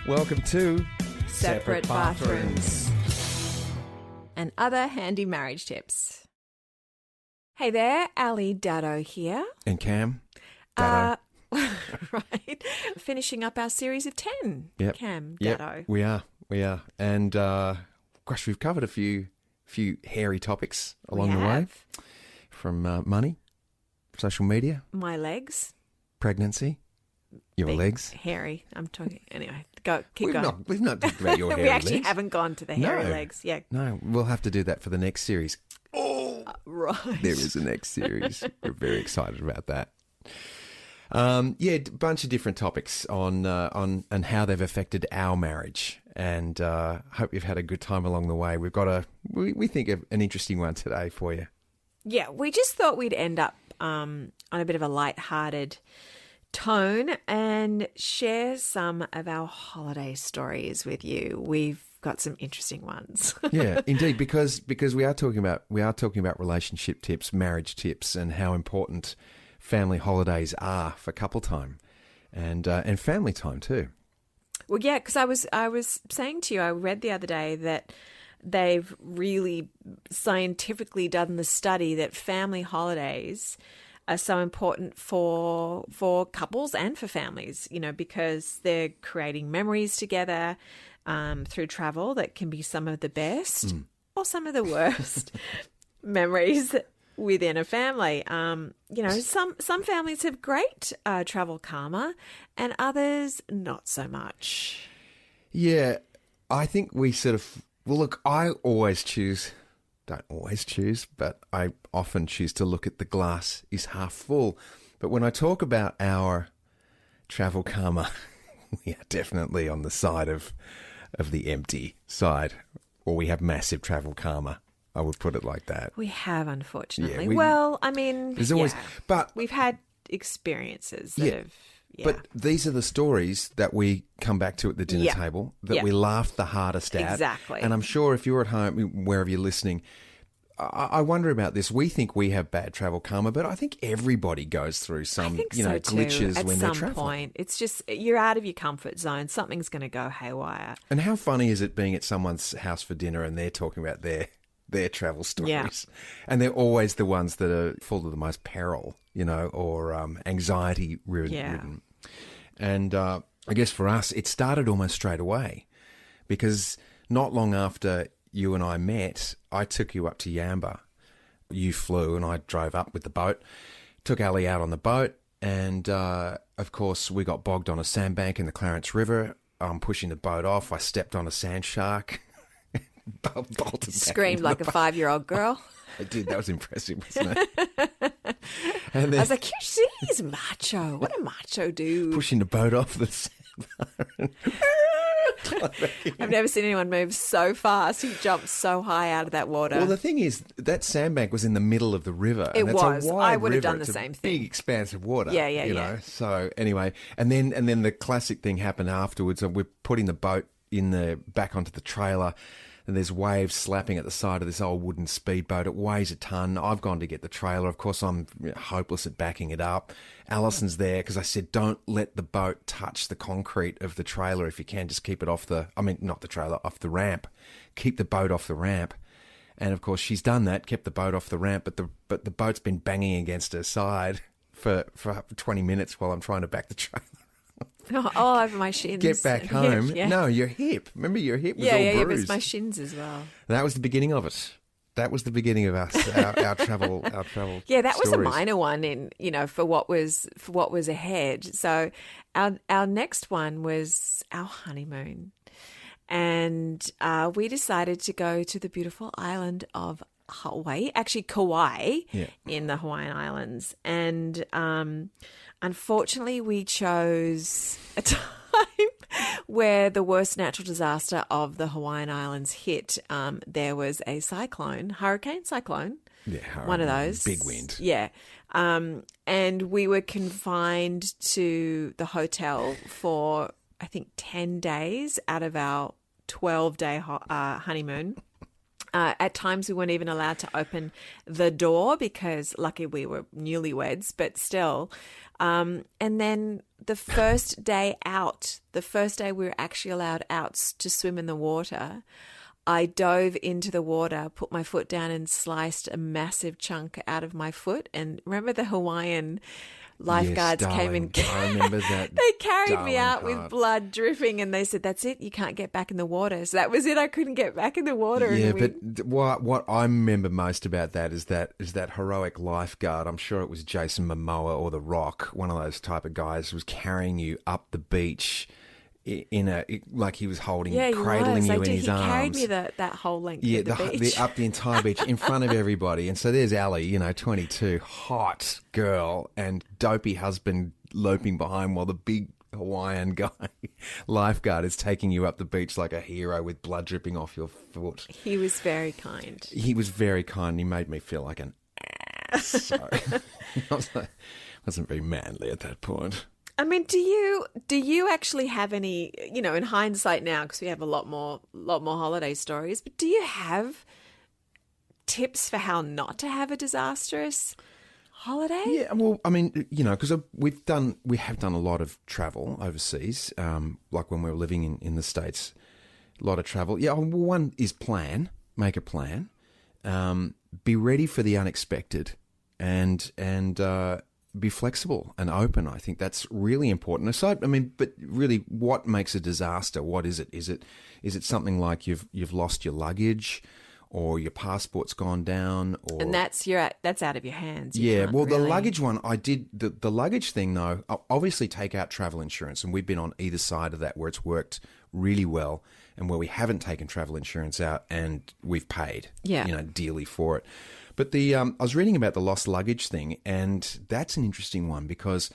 Welcome to Separate Bathrooms and other handy marriage tips. Hey there, Ali Dado here. And Cam. Dado. Right. Finishing up our series of 10. Yep. Cam, Yep. Dado. We are. And gosh, we've covered a few hairy topics along the way. From money, social media, my legs, pregnancy, your legs. hairy. I'm talking anyway. Keep We've going. We've not talked about your hairy We actually legs. haven't gone to the hairy No. legs. Yeah. No, we'll have to do that for the next series. Oh, Right. there is a next series. We're very excited about that. A bunch of different topics on how they've affected our marriage, and hope you've had a good time along the way. We've got we think of an interesting one today for you. Yeah, we just thought we'd end up on a bit of a light-hearted tone and share some of our holiday stories with you. We've got some interesting ones. Yeah, indeed, because we are talking about relationship tips, marriage tips, and how important family holidays are for couple time and family time too. Well, yeah, because I was saying to you, I read the other day that they've really scientifically done the study that family holidays are so important for couples and for families, because they're creating memories together through travel that can be some of the best or some of the worst memories within a family. Some families have great travel karma and others not so much. Yeah, I think we sort of... Well, look, I don't always choose, but I often choose to look at the glass is half full. But when I talk about our travel karma, we are definitely on the side of the empty side, or we have massive travel karma. I would put it like that. We have, unfortunately. Yeah, there's always, but we've had experiences that have. Yeah. But these are the stories that we come back to at the dinner table that we laugh the hardest at. Exactly. And I'm sure if you're at home, wherever you're listening, I wonder about this. We think we have bad travel karma, but I think everybody goes through some, glitches when they're traveling. At some point, it's just you're out of your comfort zone. Something's going to go haywire. And how funny is it being at someone's house for dinner and they're talking about their travel stories? Yeah. And they're always the ones that are full of the most peril, or anxiety ridden. Yeah. And I guess for us, it started almost straight away because not long after you and I met, I took you up to Yamba. You flew and I drove up with the boat, took Ali out on the boat, and of course we got bogged on a sandbank in the Clarence River. I'm pushing the boat off. I stepped on a sand shark. Bolted Screamed like a 5-year-old girl. I did. That was impressive, wasn't it? And then, I was like, he's macho. What a macho dude. Pushing the boat off the sandbar. I've never seen anyone move so fast. He jumped so high out of that water. Well, the thing is, that sandbank was in the middle of the river. It and it's was. A wide I would have river. done the It's same a thing. Big expanse of water. Yeah. So anyway, and then the classic thing happened afterwards. We're putting the boat back onto the trailer. And there's waves slapping at the side of this old wooden speedboat. It weighs a ton. I've gone to get the trailer. Of course, I'm hopeless at backing it up. Alison's there because I said, don't let the boat touch the concrete of the trailer. If you can, just keep it off not the trailer, off the ramp. Keep the boat off the ramp. And of course, she's done that, kept the boat off the ramp, but the boat's been banging against her side for 20 minutes while I'm trying to back the trailer. All over my shins. Get back home. Yeah. No, your hip. Remember, your hip was all bruised. Yeah, but it's my shins as well. That was the beginning of it. That was the beginning of us, our travel. Yeah, that was stories. a minor one for what was ahead. So our next one was our honeymoon, and we decided to go to the beautiful island of Hawaii, actually Kauai, in the Hawaiian Islands, and unfortunately, we chose a time where the worst natural disaster of the Hawaiian Islands hit. There was a hurricane cyclone. Yeah, one of those. Big wind. Yeah. And we were confined to the hotel for, I think, 10 days out of our 12-day honeymoon. At times we weren't even allowed to open the door because lucky we were newlyweds, but still And then the first day out, the first day we were actually allowed out to swim in the water, I dove into the water, put my foot down and sliced a massive chunk out of my foot. And remember the Hawaiian lifeguards Yes, came and darling, I remember that. they carried me darling out part. with blood dripping and they said, that's it, you can't get back in the water. So that was it. I couldn't get back in the water. Yeah, and but what I remember most about that is that heroic lifeguard. I'm sure it was Jason Momoa or The Rock, one of those type of guys, was carrying you up the beach like he was holding, cradling you in his arms. He carried me that whole length of the beach. Up the entire beach in front of everybody. And so there's Ali, 22, hot girl, and dopey husband loping behind while the big Hawaiian guy, lifeguard, is taking you up the beach like a hero with blood dripping off your foot. He was very kind. He was very kind. He made me feel like an ass. So I wasn't very manly at that point. I mean, do you actually have any, in hindsight now, because we have a lot more holiday stories, but do you have tips for how not to have a disastrous holiday? Yeah, well, I mean, because we have done a lot of travel overseas, like when we were living in the States, a lot of travel. Yeah, one is make a plan, be ready for the unexpected, and be flexible and open. I think that's really important. But really, what makes a disaster? What is it? Is it something like you've lost your luggage, or your passport's gone down, or and that's out of your hands. The luggage one, I did the luggage thing though. Obviously, take out travel insurance, and we've been on either side of that where it's worked really well, and where we haven't taken travel insurance out and we've paid, dearly for it. But I was reading about the lost luggage thing, and that's an interesting one because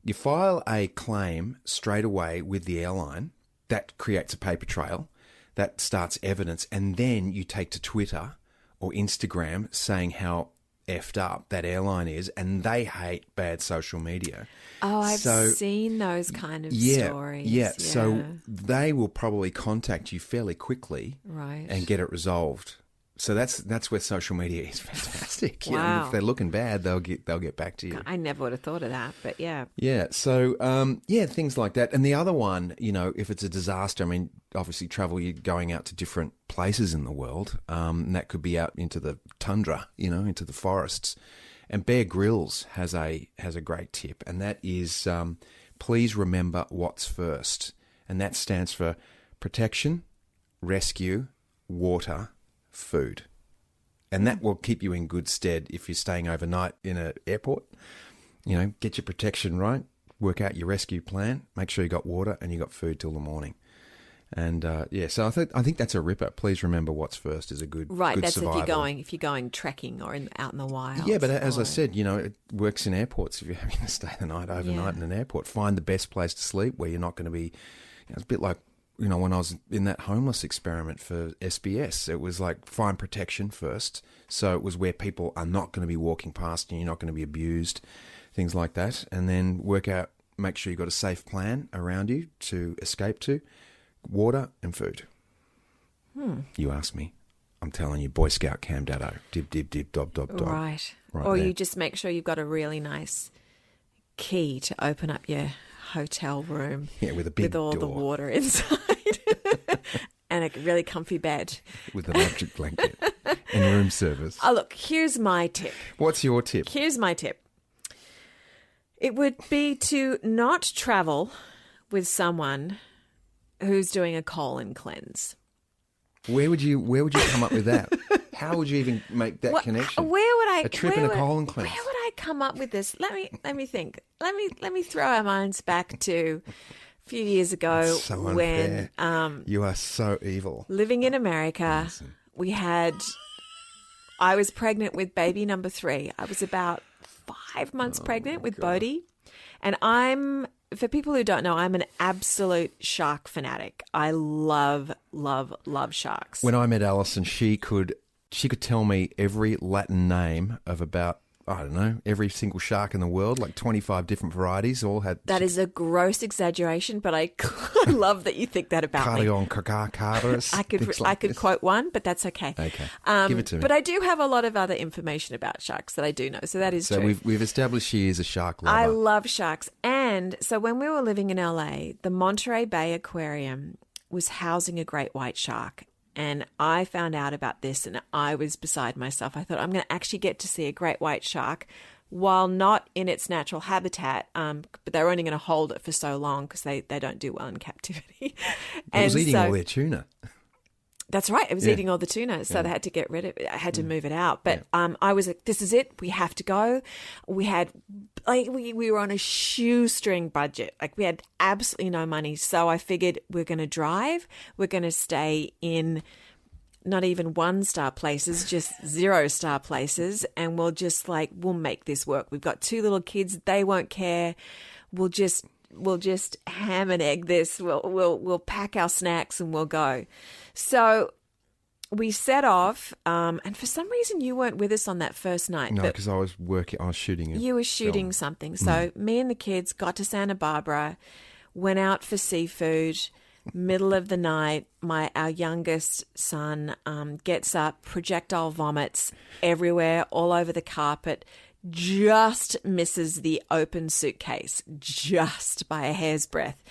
you file a claim straight away with the airline. That creates a paper trail. That starts evidence, and then you take to Twitter or Instagram saying how effed up that airline is, and they hate bad social media. Oh, I've seen those kind of stories. Yeah, so they will probably contact you fairly quickly, right, and get it resolved. So that's where social media is fantastic. Wow. If they're looking bad, they'll get back to you. I never would have thought of that, but yeah. Yeah. So things like that. And the other one, if it's a disaster, I mean, obviously travel, you're going out to different places in the world, and that could be out into the tundra, into the forests. And Bear Grylls has a great tip, and that is please remember what's first, and that stands for protection, rescue, water, food. And that will keep you in good stead if you're staying overnight in an airport. Get your protection right, work out your rescue plan, make sure you got water and you got food till the morning. And so I think that's a ripper. Please remember what's first is a good right. Good That's survival. if you're going trekking or out in the wild. Yeah, but as I said, it works in airports. If you're having to stay the night overnight in an airport, find the best place to sleep where you're not going to be. It's a bit like when I was in that homeless experiment for SBS, it was like find protection first. So it was where people are not going to be walking past and you're not going to be abused, things like that. And then make sure you've got a safe plan around you to escape to, water and food. You ask me. I'm telling you, Boy Scout Cam Daddo. Dib, dib, dib, dob, dob, dob. Right there. You just make sure you've got a really nice key to open up your hotel room. Yeah, with a big with all door. the water inside. And a really comfy bed. With an electric blanket and room service. Oh, look, here's my tip. What's your tip? Here's my tip. It would be to not travel with someone who's doing a colon cleanse. Where would you come up with that? How would you even make that connection? Where would I? A trip and a colon cleanse. Where would I come up with this? Let me think. Let me throw our minds back to a few years ago. That's so unfair. When you are so evil. Living in America, I was pregnant with baby number 3. I was about 5 months pregnant with Bodhi, and for people who don't know, I'm an absolute shark fanatic. I love, love, love sharks. When I met Alison, she could tell me every Latin name of about I don't know, every single shark in the world, like 25 different varieties, all had... That is a gross exaggeration, but I love that you think that about me. Cardion carcaris. I could quote one, but that's okay. Okay, give it to me. But I do have a lot of other information about sharks that I do know, so that is true. So we've established she is a shark lover. I love sharks. And so when we were living in LA, the Monterey Bay Aquarium was housing a great white shark. And I found out about this and I was beside myself. I thought, I'm going to actually get to see a great white shark while not in its natural habitat. But they're only going to hold it for so long because they don't do well in captivity. It was eating all their tuna. That's right. It was eating all the tuna, so they had to get rid of it. I had to move it out. But I was like, this is it. We have to go. We had, we were on a shoestring budget. Like we had absolutely no money. So I figured we're going to drive. We're going to stay in not even 1-star places, just 0-star places. And we'll make this work. We've got 2 little kids. They won't care. We'll just ham and egg this. We'll pack our snacks and we'll go. So we set off, and for some reason you weren't with us on that first night. No, because I was shooting. You were shooting something. So me and the kids got to Santa Barbara, went out for seafood. Middle of the night, our youngest son gets up, projectile vomits everywhere, all over the carpet. Just misses the open suitcase, just by a hair's breadth,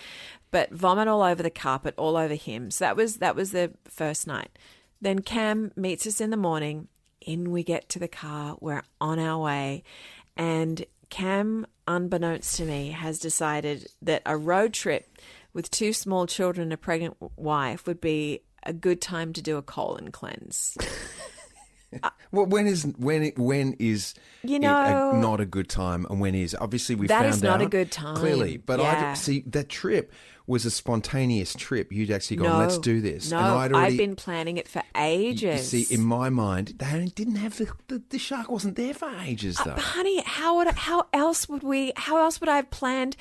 but vomit all over the carpet, all over him. So that was the first night. Then Cam meets us in the morning. In we get to the car. We're on our way, and Cam, unbeknownst to me, has decided that a road trip with 2 small children and a pregnant wife would be a good time to do a colon cleanse. Well, when is not a good time, and when is? Obviously, we found out. That is not a good time. Clearly. But I see that trip was a spontaneous trip. You'd actually gone, let's do this. No, and I'd been planning it for ages. You see, in my mind, they didn't have the shark wasn't there for ages, though. Honey, how else would I have planned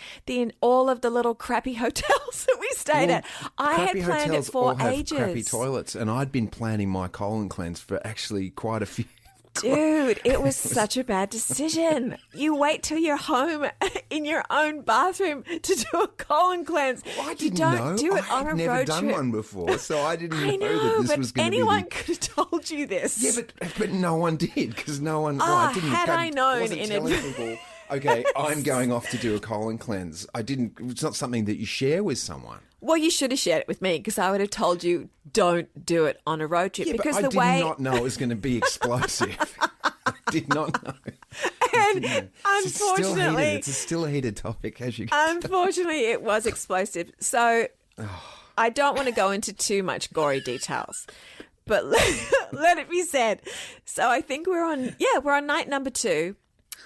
all of the little crappy hotels that we stayed at? I had planned it for ages. Have crappy toilets, and I'd been planning my colon cleanse for actually quite a few. Dude, it was such a bad decision. You wait till you're home in your own bathroom to do a colon cleanse. Well, I didn't know. Do it on a road trip. I've never done one before, so I didn't know that this was going to be... anyone could have told you this. Yeah, but no one did, because no one... I known wasn't telling people, okay, I'm going off to do a colon cleanse. It's not something that you share with someone. Well, you should have shared it with me, because I would have told you don't do it on a road trip. Yeah, because but I did not know it was going to be explosive. I did not know. And unfortunately... It's still a heated topic, as you can Unfortunately, it was explosive. So I don't want to go into too much gory details, but let it be said. So I think we're on night number 2,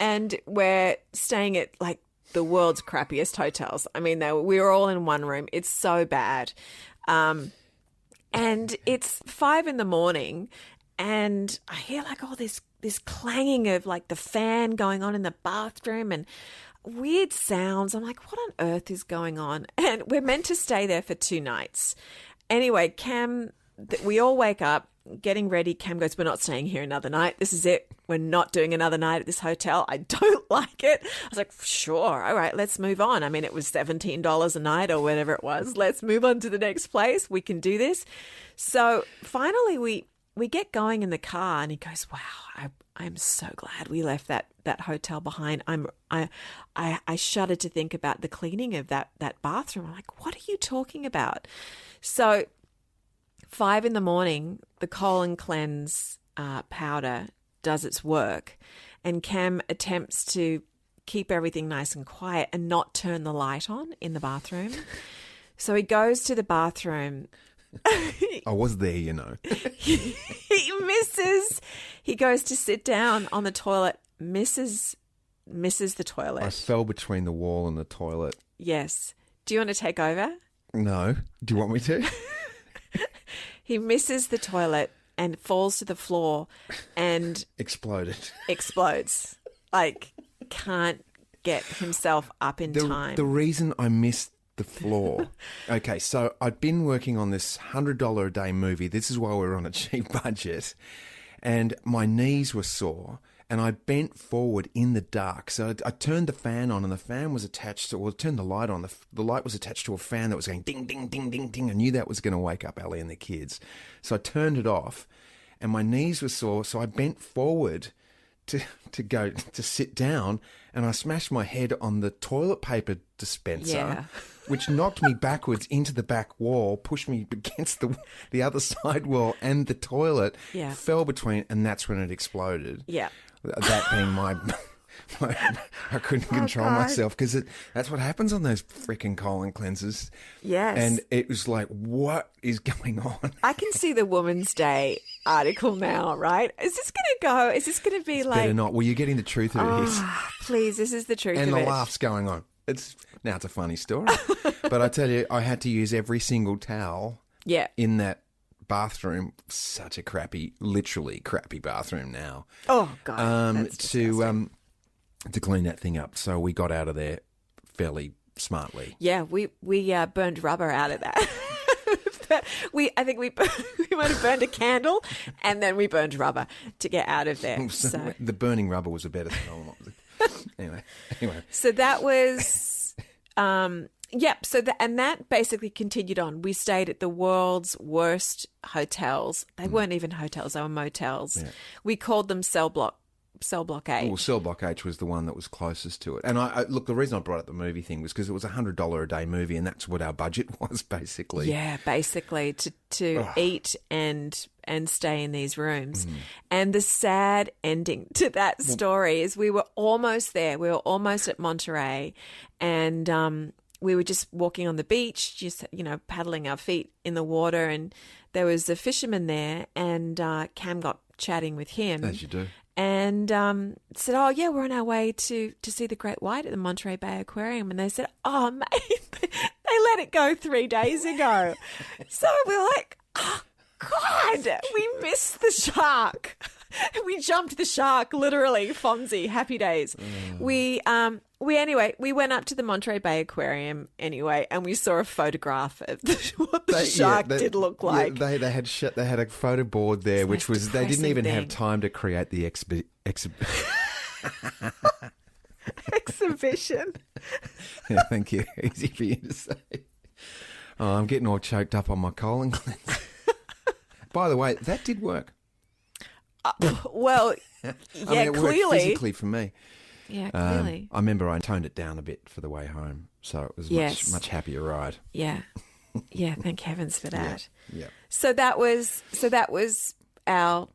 and we're staying at like the world's crappiest hotels. I mean, we were all in one room. It's so bad. And it's 5 a.m, and I hear like all this clanging of like the fan going on in the bathroom and weird sounds. I'm like, what on earth is going on? And we're meant to stay there for 2 nights. Anyway, we all wake up, getting ready. Cam goes, we're not staying here another night. This is it. We're not doing another night at this hotel. I don't like it. I was like, sure. All right, let's move on. I mean, it was $17 a night or whatever it was. Let's move on to the next place. We can do this. So finally we get going in the car, and he goes, wow, I'm so glad we left that hotel behind. I shudder to think about the cleaning of that bathroom. I'm like, what are you talking about? So 5 a.m, the colon cleanse powder does its work, and Cam attempts to keep everything nice and quiet and not turn the light on in the bathroom. So he goes to the bathroom. I was there, you know. He misses. He goes to sit down on the toilet, misses the toilet. I fell between the wall and the toilet. Yes. Do you want to take over? No. Do you want me to? He misses the toilet and falls to the floor and... Explodes. Like, can't get himself up in time. The reason I missed the floor... Okay, so I'd been working on this $100 a day movie. This is why we were on a cheap budget. And my knees were sore. and I bent forward in the dark. So I turned the fan on, and the fan was attached to, or turned the light on. The light was attached to a fan that was going ding, ding, ding, ding, ding. I knew that was going to wake up Ellie and the kids. So I turned it off, and my knees were sore. So I bent forward to go to sit down, and I smashed my head on the toilet paper dispenser, which knocked me backwards into the back wall, pushed me against the other side wall, and the toilet fell between, and that's when it exploded. Yeah. That being my I couldn't control myself, because that's what happens on those freaking colon cleansers. Yes. And it was like, what is going on? I can see the Woman's Day article now, right? Is this going to go? Is this going to be like... Better not. Well, you're getting the truth of it. Please, this is the truth and of it. And the laughs going on. Now it's a funny story. But I tell you, I had to use every single towel in that bathroom. Such a literally crappy bathroom now. Oh, God. That's to clean that thing up. So we got out of there fairly smartly. Yeah, we burned rubber out of that. I think we might have burned a candle, and then we burned rubber to get out of there. So the burning rubber was a better smell. Anyway. So that was, yep. So that basically continued on. We stayed at the world's worst hotels. They weren't even hotels; they were motels. Yeah. We called them Cell Block H. Well, Cell Block H was the one that was closest to it. And I look, the reason I brought up the movie thing was because it was $100 a day movie, and that's what our budget was, basically. Yeah, basically to eat and stay in these rooms. And the sad ending to that story is we were almost there. We were almost at Monterey, and we were just walking on the beach, just paddling our feet in the water, and there was a fisherman there, and Cam got chatting with him. As you do. And said, oh, yeah, we're on our way to see the great white at the Monterey Bay Aquarium. And they said, oh, mate, they let it go 3 days ago. So we're like, oh, God, we missed the shark. We jumped the shark, literally. Fonzie, happy days. We went up to the Monterey Bay Aquarium anyway, and we saw a photograph of what the shark did look like. Yeah, they had a photo board there, which was they didn't even have time to create the exhibition. Yeah, thank you. Easy for you to say. Oh, I'm getting all choked up on my colon cleanse. By the way, that did work. Well, yeah, I mean, it clearly. worked physically for me. Yeah, clearly. I remember I toned it down a bit for the way home, so it was much happier ride. Yeah, yeah. Thank heavens for that. Yeah. So that was our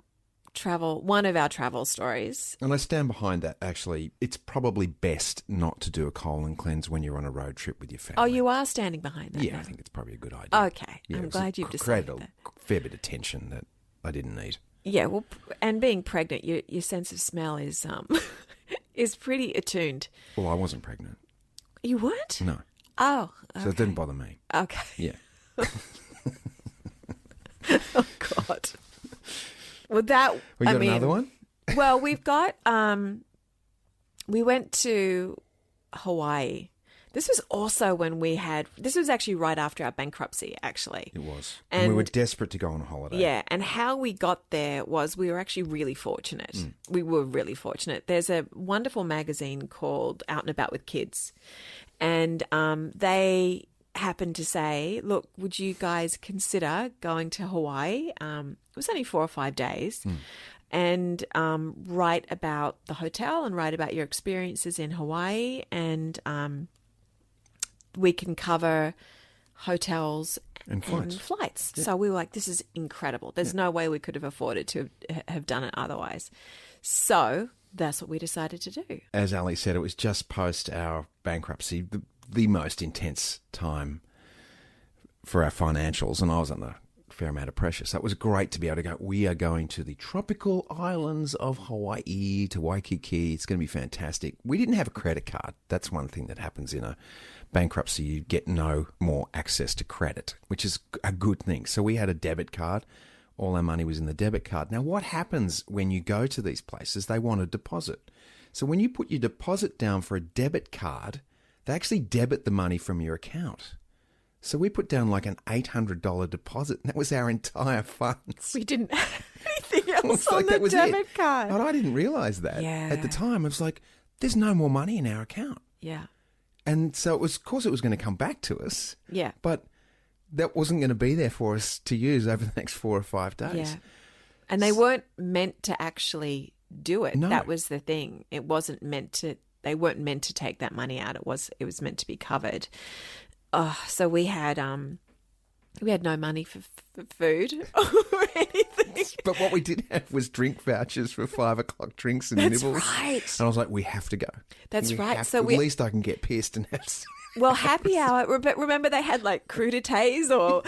travel. One of our travel stories. And I stand behind that. Actually, it's probably best not to do a colon cleanse when you're on a road trip with your family. Oh, you are standing behind that. Yeah, now. I think it's probably a good idea. Okay, yeah, I'm glad you've decided that. A fair bit of tension that I didn't need. Yeah, well, and being pregnant, your sense of smell is is pretty attuned. Well, I wasn't pregnant. You weren't? No. Oh, okay. So it didn't bother me. Okay. Yeah. Oh God. Well, another one? Well, we've got. We went to Hawaii. This was also when this was actually right after our bankruptcy, actually. It was. And we were desperate to go on a holiday. Yeah, and how we got there was we were actually really fortunate. We were really fortunate. There's a wonderful magazine called Out and About with Kids, and they happened to say, look, would you guys consider going to Hawaii? It was only 4 or 5 days. And write about the hotel and write about your experiences in Hawaii, and we can cover hotels and flights. Yeah. So we were like, this is incredible. There's no way we could have afforded to have done it otherwise. So that's what we decided to do. As Ali said, it was just post our bankruptcy, the most intense time for our financials, and I was under a fair amount of pressure. So it was great to be able to go, we are going to the tropical islands of Hawaii, to Waikiki. It's going to be fantastic. We didn't have a credit card. That's one thing that happens in a bankruptcy. You get no more access to credit, which is a good thing. So we had a debit card. All our money was in the debit card. Now, what happens when you go to these places? They want a deposit. So when you put your deposit down for a debit card, they actually debit the money from your account. So we put down like an $800 deposit, and that was our entire funds. We didn't have anything everything else on the debit card. And I didn't realise that at the time. I was like, there's no more money in our account. Yeah. And so it was, of course, it was going to come back to us. Yeah. But that wasn't going to be there for us to use over the next 4 or 5 days. Yeah. And they weren't meant to actually do it. No. That was the thing. It wasn't meant to. They weren't meant to take that money out. It was meant to be covered. Oh, so we had no money for food or anything. But what we did have was drink vouchers for 5 o'clock drinks and That's nibbles. right. And I was like, we have to go. That's right. So at least I can get pissed and have some. Well, happy hour. But remember, they had like crudités, or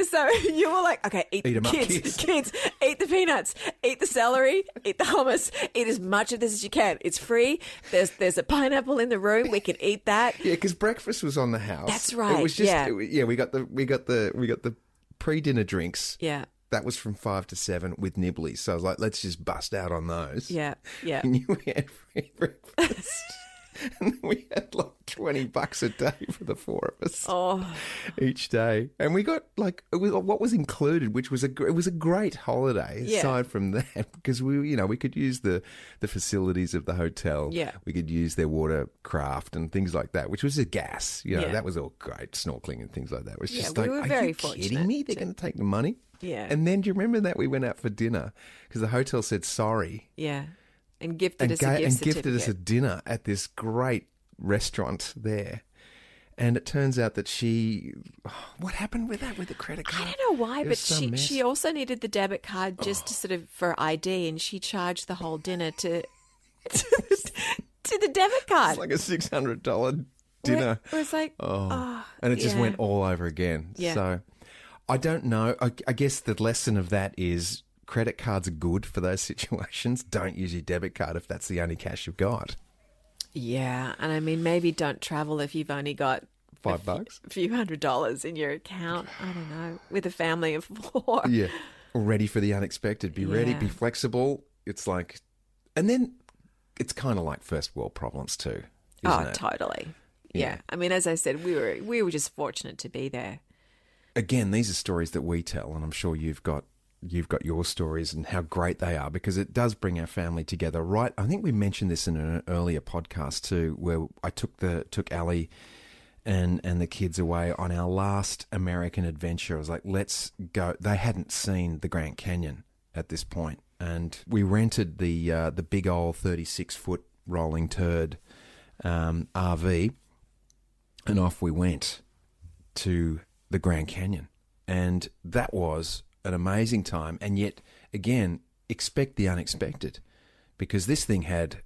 so you were like, okay, eat them up, kids, eat the peanuts, eat the celery, eat the hummus, eat as much of this as you can. It's free. There's a pineapple in the room. We can eat that. Yeah, because breakfast was on the house. That's right. It was just Yeah. we got the pre-dinner drinks. Yeah. That was from 5 to 7 with nibblies. So I was like, let's just bust out on those. Yeah. Yeah. And we had free breakfast. And then we had like $20 a day for the 4 of us each day. And we got like, what was included, which was it was a great holiday aside from that, because we could use the facilities of the hotel. Yeah. We could use their watercraft and things like that, which was a gas. That was all great, snorkeling and things like that. It was just like, we were are very you fortunate kidding me? They're going to take the money? Yeah. And then do you remember that we went out for dinner because the hotel said sorry. Yeah. And gifted us a gift certificate. Gifted us a dinner at this great restaurant there. And it turns out that what happened with that, with the credit card? I don't know why, It but was some mess. she also needed the debit card just to sort of for ID, and she charged the whole dinner to the debit card. It's like a $600 dinner. It was like, and it just went all over again. Yeah. So I don't know. I guess the lesson of that is credit cards are good for those situations. Don't use your debit card if that's the only cash you've got. Yeah, and I mean, maybe don't travel if you've only got $5. a few $100s in your account. I don't know, with a family of 4. Yeah. Ready for the unexpected. Be ready, be flexible. It's like, and then it's kind of like first world problems too, isn't it? Totally. Yeah. Yeah. I mean, as I said, we were just fortunate to be there. Again, these are stories that we tell, and I'm sure you've got your stories and how great they are, because it does bring our family together. Right? I think we mentioned this in an earlier podcast too, where I took Ali and the kids away on our last American adventure. I was like, let's go. They hadn't seen the Grand Canyon at this point, and we rented the big old 36-foot rolling turd RV, and off we went to the Grand Canyon, and that was an amazing time. And yet, again, expect the unexpected, because this thing had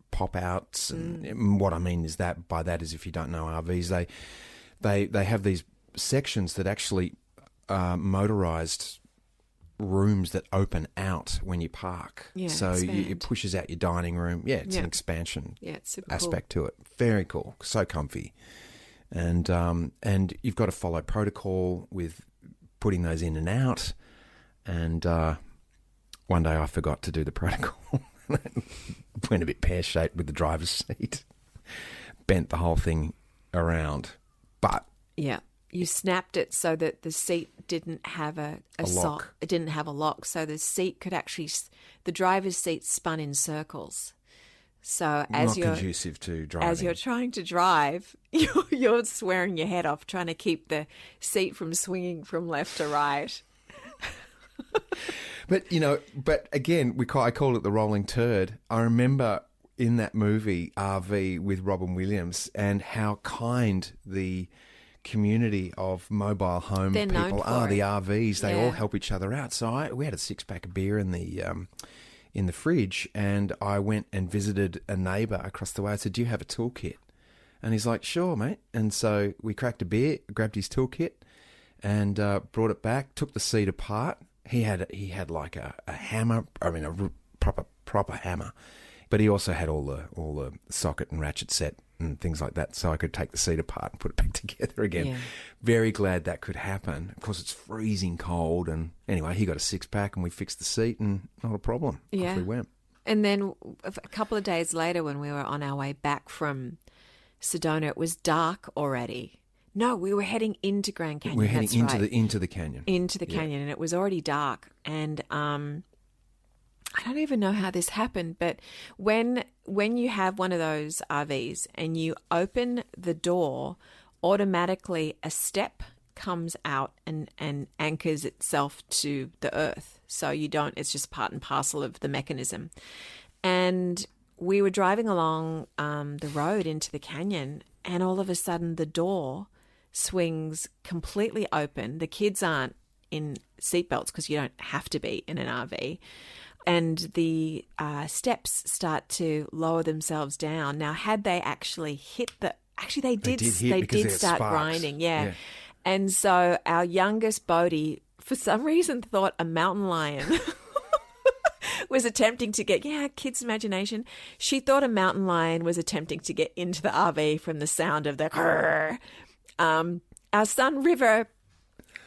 pop-outs, and what I mean is that by that is, if you don't know RVs, they have these sections that actually motorized rooms that open out when you park. Yeah, so it pushes out your dining room. Yeah, it's an expansion it's super aspect to it. Very cool, so comfy. And you've got to follow protocol with putting those in and out. And one day I forgot to do the protocol. Went a bit pear-shaped with the driver's seat. Bent the whole thing around. But yeah, you snapped it so that the seat didn't have a lock. It didn't have a lock, so the seat could actually, the driver's seat spun in circles. So not conducive to driving. As you're trying to drive, you're swearing your head off, trying to keep the seat from swinging from left to right. But again, I called it the rolling turd. I remember in that movie RV with Robin Williams, and how kind the community of mobile home They're known people for are. it. The RVs, they Yeah. all help each other out. So we had a 6-pack of beer in the fridge, and I went and visited a neighbour across the way. I said, "Do you have a toolkit?" And he's like, "Sure, mate." And so we cracked a beer, grabbed his toolkit, and brought it back. Took the seat apart. He had like a hammer. I mean, a proper hammer, but he also had all the socket and ratchet set and things like that, so I could take the seat apart and put it back together again. Yeah. Very glad that could happen. Of course, it's freezing cold, and anyway, he got a 6-pack and we fixed the seat, and not a problem. Yeah. Off we went. And then a couple of days later, when we were on our way back from Sedona, it was dark already. No, we were heading into Grand Canyon. We're heading That's into right. into the canyon. Into the canyon, and it was already dark. And I don't even know how this happened, but when you have one of those RVs and you open the door, automatically a step comes out and anchors itself to the earth. So you don't, it's just part and parcel of the mechanism. And we were driving along the road into the canyon, and all of a sudden the door swings completely open. The kids aren't in seatbelts because you don't have to be in an RV. And the steps start to lower themselves down. Now, had they actually hit the... Actually, they did start grinding, yeah. And so our youngest Bodhi, for some reason, thought a mountain lion was attempting to get... Yeah, kids' imagination. She thought a mountain lion was attempting to get into the RV from the sound of the... Our son, River,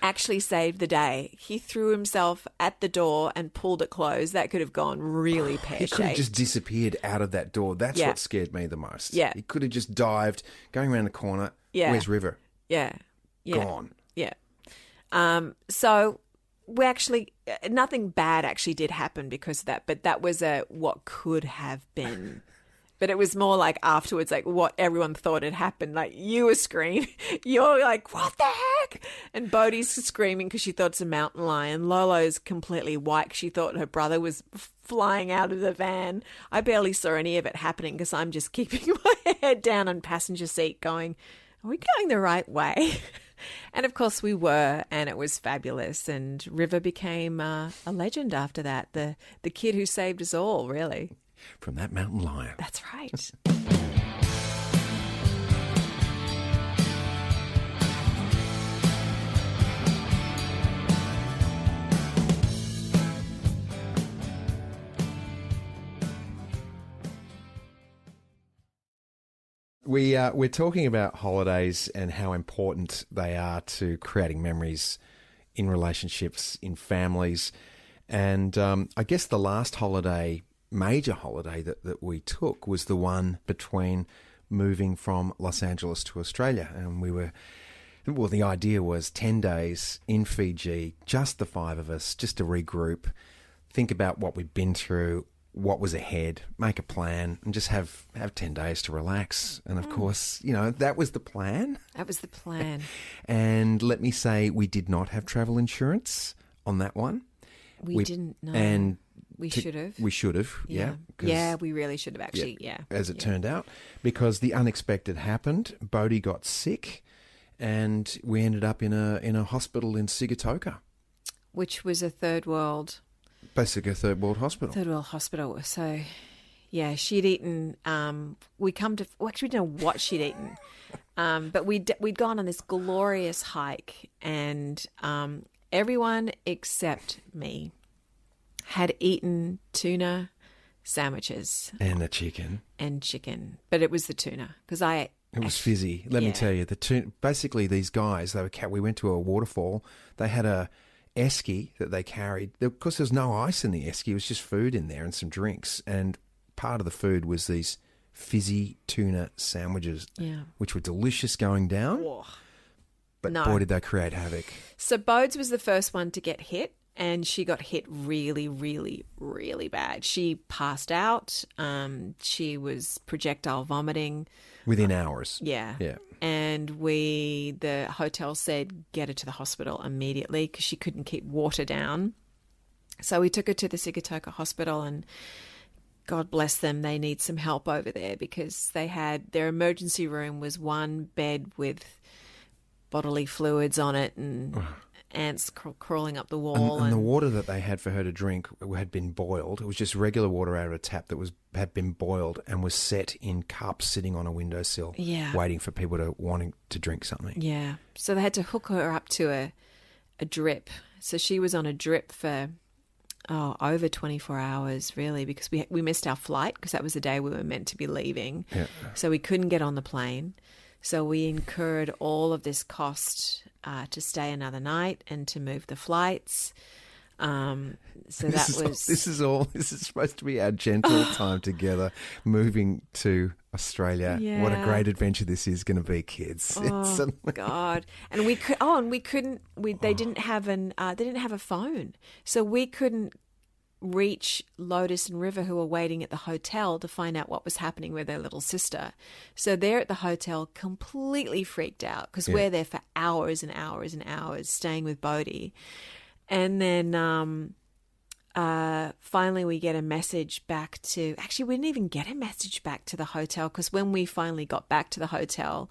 actually saved the day. He threw himself at the door and pulled it closed. That could have gone really pear-shaped. He could have just disappeared out of that door. That's what scared me the most. Yeah. He could have just dived, going around the corner. Yeah. Where's River? Yeah. Gone. Yeah. So we actually, nothing bad actually did happen because of that, but that was what could have been. But it was more like afterwards, like what everyone thought had happened. Like you were screaming, you're like, what the heck? And Bodhi's screaming because she thought it's a mountain lion. Lolo's completely white. She thought her brother was flying out of the van. I barely saw any of it happening because I'm just keeping my head down on passenger seat going, are we going the right way? And of course we were, and it was fabulous. And River became a legend after that. The kid who saved us all, really. From that mountain lion. That's right. We're talking about holidays and how important they are to creating memories in relationships, in families. And I guess the last major holiday that we took was the one between moving from Los Angeles to Australia. And the idea was 10 days in Fiji, just the five of us, just to regroup, think about what we'd been through, what was ahead, make a plan, and just have 10 days to relax. And of course, that was the plan. That was the plan. And let me say, we did not have travel insurance on that one. We didn't know. And we should have. We should have, yeah. Yeah, we really should have actually, yeah. As it turned out, because the unexpected happened. Bodhi got sick, and we ended up in a hospital in Sigatoka. Which was a third world... Basically a third world hospital. Third world hospital. So, yeah, she'd eaten... we actually didn't know what she'd eaten. But we'd gone on this glorious hike, and everyone except me had eaten tuna sandwiches. And the chicken. But it was the tuna, because It was fizzy. Let me tell you, basically these guys, we went to a waterfall. They had a esky that they carried. Of course, there was no ice in the esky. It was just food in there and some drinks. And part of the food was these fizzy tuna sandwiches, which were delicious going down. Whoa. But boy, did they create havoc. So Bodes was the first one to get hit, and she got hit really, really, really bad. She passed out. She was projectile vomiting. Within hours. Yeah. And the hotel said, get her to the hospital immediately because she couldn't keep water down. So we took her to the Sigatoka hospital, and God bless them, they need some help over there because their emergency room was one bed with bodily fluids on it and ants crawling up the wall. And the water that they had for her to drink had been boiled. It was just regular water out of a tap that had been boiled and was set in cups sitting on a windowsill, waiting for people wanting to drink something. Yeah. So they had to hook her up to a drip. So she was on a drip for over 24 hours, really, because we missed our flight because that was the day we were meant to be leaving. Yeah. So we couldn't get on the plane. So we incurred all of this cost to stay another night and to move the flights. This is supposed to be our gentle time together, moving to Australia. Yeah. What a great adventure this is going to be, kids. Oh God! And we couldn't. They didn't have a phone, so we couldn't reach Lotus and River, who were waiting at the hotel to find out what was happening with their little sister. So they're at the hotel completely freaked out because we're there for hours and hours and hours staying with Bodhi. And then finally we get a message back to... Actually, we didn't even get a message back to the hotel because when we finally got back to the hotel,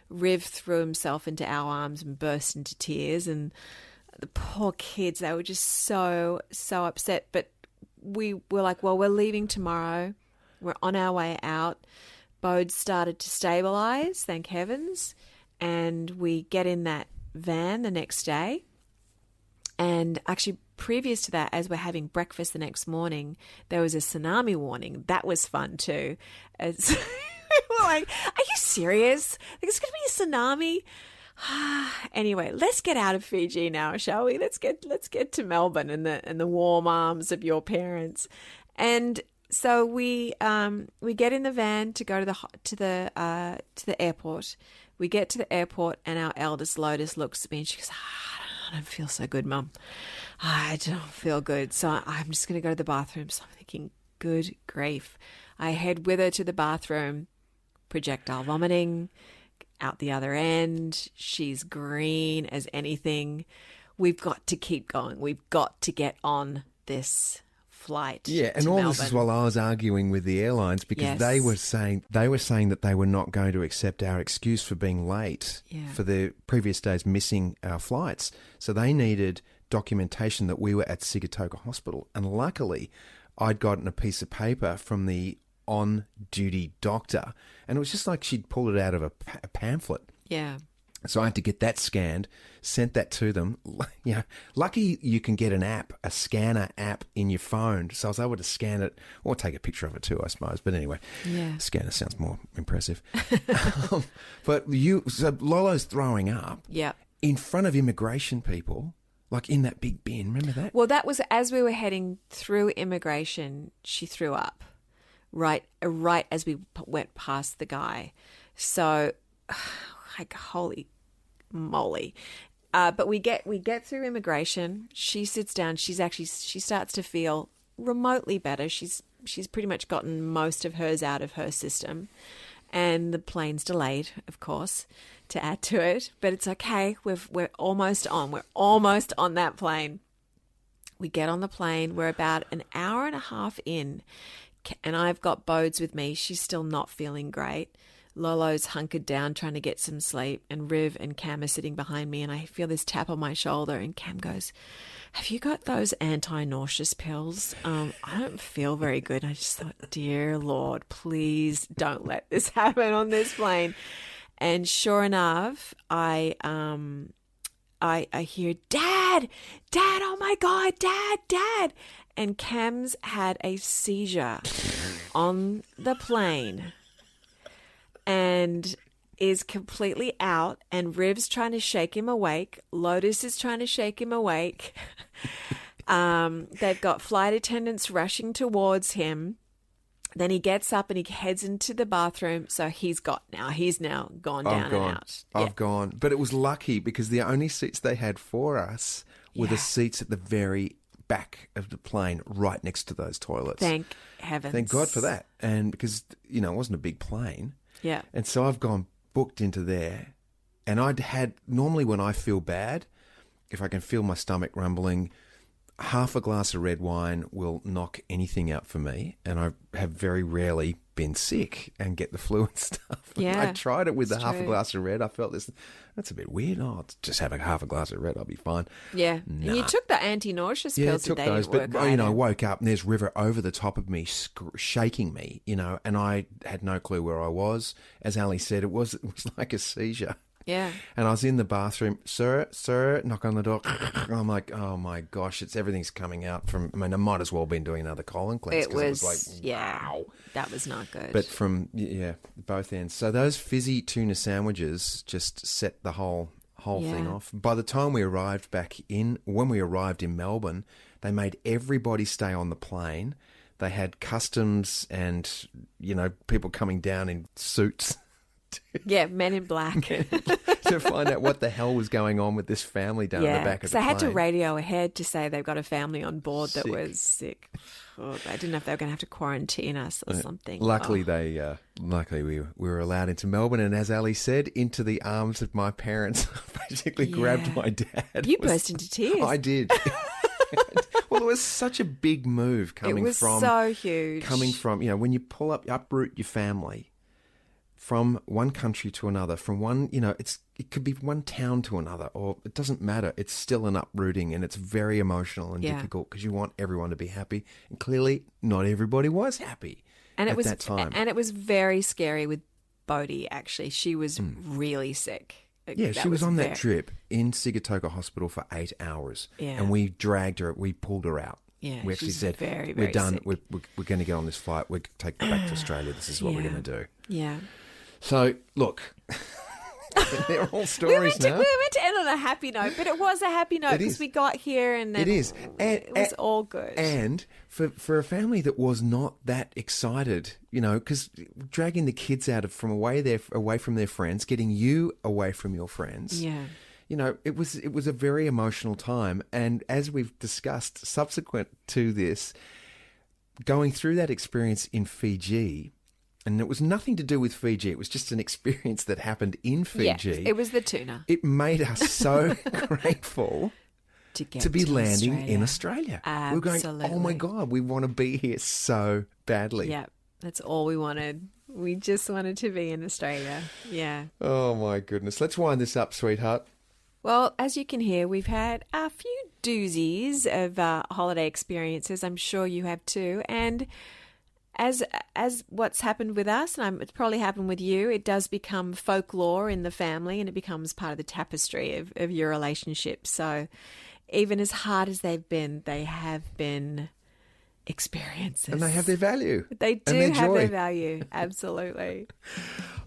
Riv threw himself into our arms and burst into tears. And the poor kids, they were just so upset. But we were like, well, we're leaving tomorrow. We're on our way out. Bode started to stabilise, thank heavens. And we get in that van the next day. And actually, previous to that, as we're having breakfast the next morning, there was a tsunami warning. That was fun too. As we're like, are you serious? Like, it's going to be a tsunami? Anyway, let's get out of Fiji now, shall we? Let's get to Melbourne and the warm arms of your parents. And so we get in the van to go to the airport. We get to the airport, and our eldest Lotus looks at me and she goes, I don't feel so good, Mum. I don't feel good. So I'm just going to go to the bathroom. So I'm thinking, good grief. I head with her to the bathroom, projectile vomiting, out the other end. She's green as anything. We've got to keep going. We've got to get on this flight. Yeah, and all Melbourne. this is while I was arguing with the airlines because they were saying that they were not going to accept our excuse for being late for the previous days missing our flights. So they needed documentation that we were at Sigatoka Hospital. And luckily, I'd gotten a piece of paper from the on-duty doctor, and it was just like she'd pulled it out of a pamphlet. Yeah. So I had to get that scanned, sent that to them. You know, lucky you can get an app, a scanner app in your phone. So I was able to scan it or take a picture of it too, I suppose. But anyway, scanner sounds more impressive. But so Lolo's throwing up in front of immigration people, like in that big bin. Remember that? Well, that was as we were heading through immigration, she threw up right as we went past the guy. So, like, holy moly. But we get through immigration. She sits down. She starts to feel remotely better. She's pretty much gotten most of hers out of her system. And the plane's delayed, of course, to add to it. But it's okay. We're almost on. We're almost on that plane. We get on the plane. We're about an hour and a half in. And I've got Bodes with me. She's still not feeling great. Lolo's hunkered down trying to get some sleep, and Riv and Cam are sitting behind me, and I feel this tap on my shoulder, and Cam goes, have you got those anti-nauseous pills? I don't feel very good. I just thought, dear Lord, please don't let this happen on this plane. And sure enough, I hear, Dad, oh my God, Dad. And Cam's had a seizure on the plane and is completely out, and Riv's trying to shake him awake. Lotus is trying to shake him awake. They've got flight attendants rushing towards him. Then he gets up and he heads into the bathroom. So he's now gone down and out. I've gone. But it was lucky because the only seats they had for us were the seats at the very back of the plane, right next to those toilets. Thank heavens. Thank God for that. And because, it wasn't a big plane. Yeah. And so I've gone booked into there. And normally when I feel bad, if I can feel my stomach rumbling, half a glass of red wine will knock anything out for me. And I have very rarely been sick and get the flu and stuff. Yeah, I tried it with the half a true. glass of red. I felt that's a bit weird. I'll just have a half a glass of red. I'll be fine. Yeah. Nah. And you took the anti-nauseous pills. Yeah, I took those. But, I woke up and there's River over the top of me, shaking me, and I had no clue where I was. As Ali said, it was like a seizure. Yeah. And I was in the bathroom, sir, knock on the door. I'm like, oh my gosh, everything's coming out from, I might as well have been doing another colon cleanse. It was like, wow. That was not good. But from, both ends. So those fizzy tuna sandwiches just set the whole thing off. By the time we arrived when we arrived in Melbourne, they made everybody stay on the plane. They had customs and, people coming down in suits. Yeah, men in black. to to find out what the hell was going on with this family down in the back of the they plane. had to radio ahead to say they've got a family on board that Sick. was sick. Oh, I didn't know if they were going to have to quarantine us or something. Luckily, luckily we were allowed into Melbourne, and as Ali said, into the arms of my parents. Basically, grabbed my dad. You burst into tears. I did. Well, it was such a big move coming from. It was so huge. Coming from, when you uproot your family from one country to another, from one, it could be one town to another, or it doesn't matter. It's still an uprooting, and it's very emotional and difficult because you want everyone to be happy, and clearly not everybody was happy at that time. And it was very scary with Bodhi. Actually, she was really sick. Yeah, she was on that trip in Sigatoka Hospital for 8 hours, and we dragged her. We pulled her out. Yeah, we actually she's said, very, "We're very done. sick. We're going to get on this flight. We're taking her back to Australia. This is what we're going to do." Yeah. So look, they're all stories now. We were meant to end on a happy note, but it was a happy note because we got here and then it is. It was all good. And for a family that was not that excited, because dragging the kids out from away from their friends, getting you away from your friends. Yeah. It was a very emotional time. And as we've discussed, subsequent to this, going through that experience in Fiji, and it was nothing to do with Fiji. It was just an experience that happened in Fiji. Yeah, it was the tuna. It made us so grateful to be landing in Australia. Absolutely. We're going, oh my God, we want to be here so badly. Yeah, that's all we wanted. We just wanted to be in Australia. Yeah. Oh my goodness. Let's wind this up, sweetheart. Well, as you can hear, we've had a few doozies of holiday experiences. I'm sure you have too. And as what's happened with us, and it's probably happened with you, it does become folklore in the family, and it becomes part of the tapestry of your relationship. So even as hard as they have been experiences. And they have their value. They do and have joy. their value. Absolutely.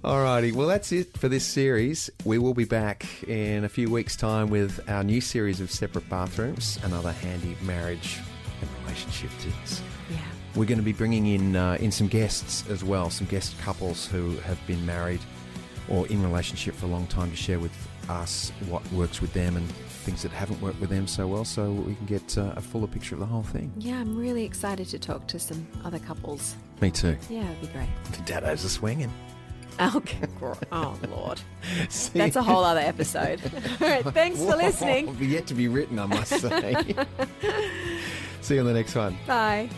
Alrighty, well that's it for this series. We will be back in a few weeks' time with our new series of separate bathrooms and other handy marriage and relationship tips. Yeah. We're going to be bringing in some guests as well, some guest couples who have been married or in relationship for a long time to share with us what works with them and things that haven't worked with them so well, so we can get a fuller picture of the whole thing. Yeah, I'm really excited to talk to some other couples. Me too. Yeah, it'd be great. The daddos are swinging. Okay. Oh, Lord. That's a whole other episode. All right, thanks for listening. Yet to be written, I must say. See you on the next one. Bye.